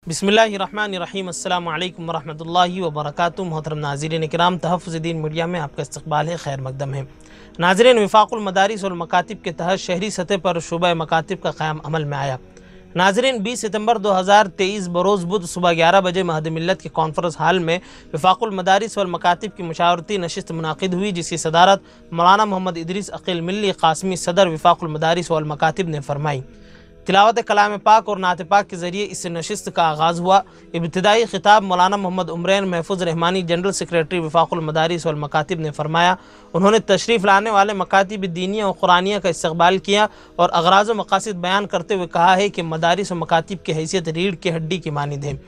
बिस्मिल्लाहिर्रहमानिर्रहीम अस्सलाम वालेकुम वरहमतुल्लाहि वबरकातुहू। मोहतरम नाज़रीन किराम, तहफ़्फ़ुज़ दीन मीडिया में आपका इस्तक़बाल है, खैर मक़दम है। नाज़रीन, वफ़ाक़ुल मदारिस वल मकातिब के तहत शहरी सतह पर शुबा मकातिब का क़याम अमल में आया। नाज़रीन, 20 सितंबर 2023 बरोज़ बुध सुबह 11 बजे महद मिल्लत के कॉन्फ्रेंस हाल में वफ़ाक़ुल मदारिस वल मकातिब की मुशावरती नशिस्त मुनाक़िद हुई, जिसकी सदारत मौलाना मोहम्मद इदरीस अक़ील मिल्ली क़ासमी सदर वफ़ाक़ुल मदारिस वल मकातिब ने फ़रमाई। तिलावत कलाम पाक और नात पाक के ज़रिए इस नशिस्त का आगाज़ हुआ। इब्तिदाई ख़िताब मौलाना मोहम्मद उमरैन महफूज़ रहमानी जनरल सेक्रेटरी वफ़ाक़ुल मदारिस वल मकातिब ने फ़रमाया। उन्होंने तशरीफ़ लाने वाले मकातिब दीनिया और क़ुरानिया का इस्तक़बाल किया और अग़राज़ व मक़ासिद बयान करते हुए कहा है कि मदारिस व मकातिब की हैसियत रीढ़ की हड्डी की मानिंद है।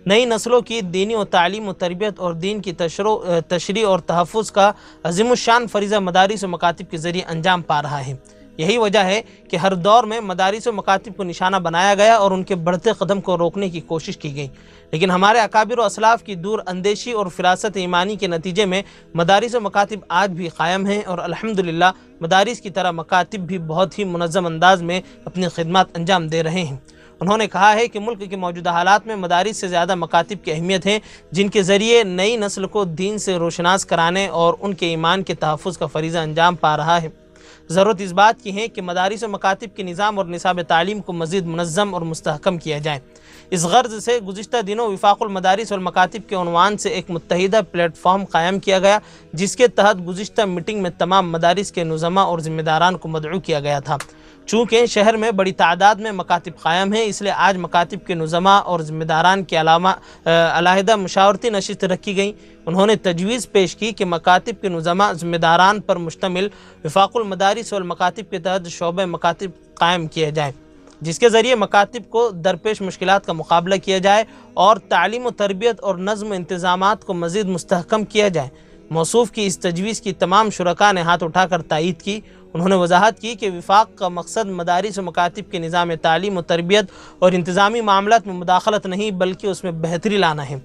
नई नस्लों की दीनी और तालीम और तरबियत और दीन की तशरीह और तहफ़्फ़ुज़ का अज़ीमुश्शान फ़रीज़ा मदारिस व मकातिब के ज़रिए अंजाम पा रहा है। यही वजह है कि हर दौर में मदारिस व मकातिब को निशाना बनाया गया और उनके बढ़ते कदम को रोकने की कोशिश की गई, लेकिन हमारे अकाबिर व असलाफ की दूर अंदेशी और फिरासत ईमानी के नतीजे में मदारिस व मकातिब आज भी कायम हैं और अल्हम्दुलिल्लाह मदारिस की तरह मकातिब भी बहुत ही मुनज़्ज़म अंदाज में अपनी खिदमत अंजाम दे रहे हैं। उन्होंने कहा है कि मुल्क के मौजूदा हालात में मदारिस से ज़्यादा मकातिब की अहमियत है, जिनके ज़रिए नई नस्ल को दीन से रोशनास कराने और उनके ईमान के तहफ़्फ़ुज़ का फ़रीज़ा अंजाम पा रहा है। ज़रूरत इस बात की है कि मदारिस व मकातिब के निज़ाम और निसाब तालीम को मज़ीद मुनज़्ज़म और मुस्तहकम किया जाए। इस गर्ज़ से गुज़िश्ता दिनों वफ़ाक़ुल मदारिस वल मकातिब के उन्वान से एक मुत्तहिदा प्लेटफॉर्म कायम किया गया, जिसके तहत गुज़िश्ता मीटिंग में तमाम मदारिस के नुज़मा और ज़िम्मेदारान को मदऊ किया गया था। चूँकि शहर में बड़ी तादाद में मकातिब कायम है, इसलिए आज मकातिब के नुज़मा और ज़िम्मेदारान के अलावा अलहदा मुशावरती नशिस्त रखी गई। उन्होंने तजवीज़ पेश की कि मकातिब के नुज़मा ज़िम्मेदारान पर मुश्तमिल वफ़ाक़ुल मदारिस वल मकातिब के तहत शोबे मकातिब कायम किए जाए, जिसके ज़रिए मकातिब को दरपेश मुश्किलात का मुकाबला किया जाए और तालीम व तरबियत और नज़्म इंतज़ामात को मज़ीद मुस्तहकम किया जाए। मौसूफ़ की इस तजवीज़ की तमाम शुरका ने हाथ उठाकर तायीद की। उन्होंने वजाहत की कि विफाक का मकसद मदारिस व मकातिब के निज़ाम तालीम व तरबियत और इंतज़ामी मामलात में मुदाखलत नहीं बल्कि उसमें बेहतरी लाना है।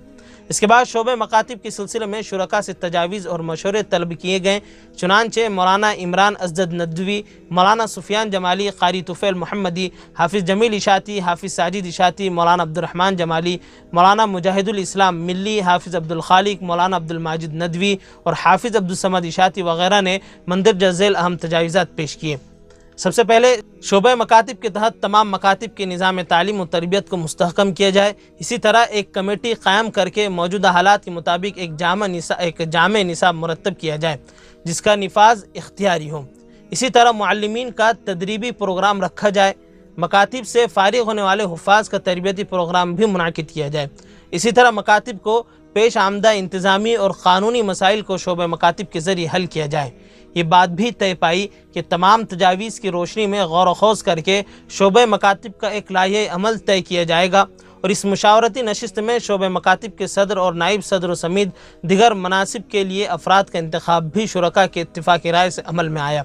इसके बाद शोबे मकातिब के सिलसिले में शुरका से तजावीज़ और मशवरे तलब किए गए। चुनांचे मौलाना इमरान अज़द नदवी, मौलाना सुफियान जमाली, क़ारी तुफ़ैल मोहम्मदी, हाफिज़ जमील इशाती, हाफिज़ साजिद इशाती, मौलाना अब्दुर्रहमान जमाली, मौलाना मुजाहिदुल इस्लाम मिल्ली, हाफिज़ अब्दुल खालिक, मौलाना अब्दुल माजिद नदवी और हाफिज़ अब्दुल समद इशाती वग़ैरह ने मंदिर झेल अहम तजावीज़ात पेश किए। सबसे पहले शोबे मकातिब के तहत तमाम मकातिब के निज़ाम तालीम और तरबियत को मुस्तहकम किया जाए। इसी तरह एक कमेटी क़ायम करके मौजूदा हालात के मुताबिक एक जामे निसाब मुरतब किया जाए, जिसका निफाज इख्तियारी हो। इसी तरह मुअल्लिमीन का तदरीबी प्रोग्राम रखा जाए। मकातिब से फ़ारिग़ होने वाले हुफ़ाज़ का तरबियती प्रोग्राम भी मुनाकिद किया जाए। इसी तरह मकातिब को पेश आमदा इंतज़ामी और क़ानूनी मसाइल को शोबे मकातिब के ज़रिए हल किया जाए। ये बात भी तय पाई कि तमाम तजावीज़ की रोशनी में गौर खोज करके शोबे मकातिब का एक लाहे अमल तय किया जाएगा और इस मुशावरती नशिस्त में शोबे मकातिब के सदर और नाइब सदर समेत दिगर मनासिब के लिए अफराद का इंतखाब भी शुरका के इत्तिफ़ाक़ राय से अमल में आया।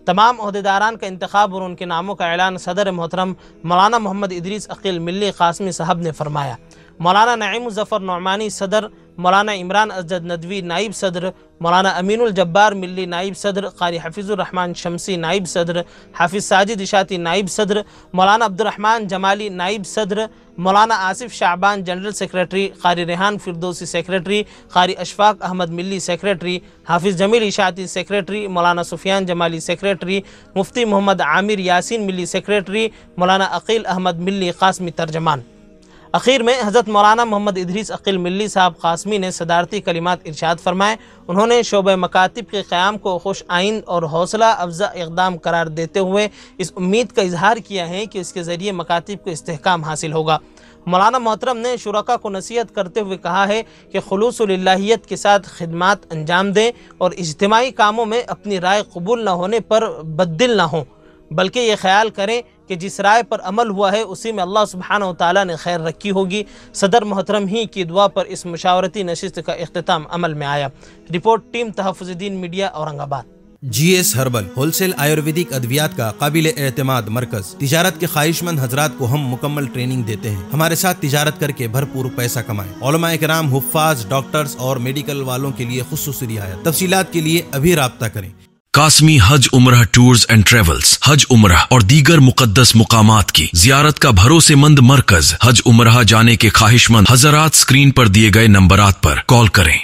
तमाम ओहदेदारान का इंतखाब और उनके नामों का ऐलान सदर मोहतरम मौलाना मोहम्मद इदरीस अक़ील मिल्ली क़ासमी साहब ने फरमाया। मौलाना नईम ज़फ़र नौमानी सदर, मौलाना इमरान अज़द नदवी नाइब सदर, मौलाना अमीनुल जब्बार मिल्ली नाइब सदर, क़ारी हफ़ीज़ुर रहमान शमसी नाइब सदर, हाफिज़ साजिद इशाती नाइब सदर, मौलाना अब्दुर्रहमान जमाली नाइब सदर, मौलाना आसिफ शाबान जनरल सेक्रेटरी, क़ारी रेहान फ़िरदौसी सेक्रेटरी, क़ारी अशफ़ाक़ अहमद मिल्ली सेक्रेटरी, हाफिज़ जमील इशाती सेक्रेटरी, मौलाना सुफियान जमाली सेक्रेटरी, मुफ्ती मोहम्मद आमिर यासीन मिल्ली सेक्रेटरी, मौलाना अक़ील अहमद मिल्ली क़ासमी तर्जमान। आखिर में हज़रत मौलाना मोहम्मद इदरीस अक़ील मिल्ली साहब क़ासमी ने सदारती कलिमात इरशाद फरमाए। उन्होंने शोबे मकातिब के क़याम को खुश आइंद और हौसला अफजा इक़दाम करार देते हुए इस उम्मीद का इजहार किया है कि इसके ज़रिए मकातिब को इस्तेहकाम हासिल होगा। मौलाना मोहतरम ने शुरका को नसीहत करते हुए कहा है कि खुलूसुलिल्लाहियत के साथ खिदमात अंजाम दें और इज्तिमाई कामों में अपनी राय कबूल न होने पर बद्दिल न हों, बल्कि ये ख्याल करें कि जिस राय पर अमल हुआ है उसी में अल्लाह सुब्हानहू व तआला ने खैर रखी होगी। सदर मोहतरम ही की दुआ पर इस मुशावरती नशिस्त का इख्तिताम अमल में आया। Report team Tahaffuz Deen media Aurangabad. GS herbal wholesale Ayurvedic अद्वियात का काबिल एतमाद मरकज। तिजारत के ख्वाहिशमंद हजरात को हम मुकम्मल ट्रेनिंग देते हैं। हमारे साथ तिजारत करके भरपूर पैसा कमाएं। उलमाए किराम, हुफ्फाज, डॉक्टर्स और मेडिकल वालों के लिए खुसूसी रियायत। तफसीलात के लिए अभी राब्ता करें। قاسمی حج عمرہ ٹورز اینڈ ٹریولز حج عمرہ اور دیگر مقدس مقامات کی زیارت کا بھروسے مند مرکز حج عمرہ جانے کے خواہش مند حضرات اسکرین پر دیے گئے نمبرات پر کال کریں۔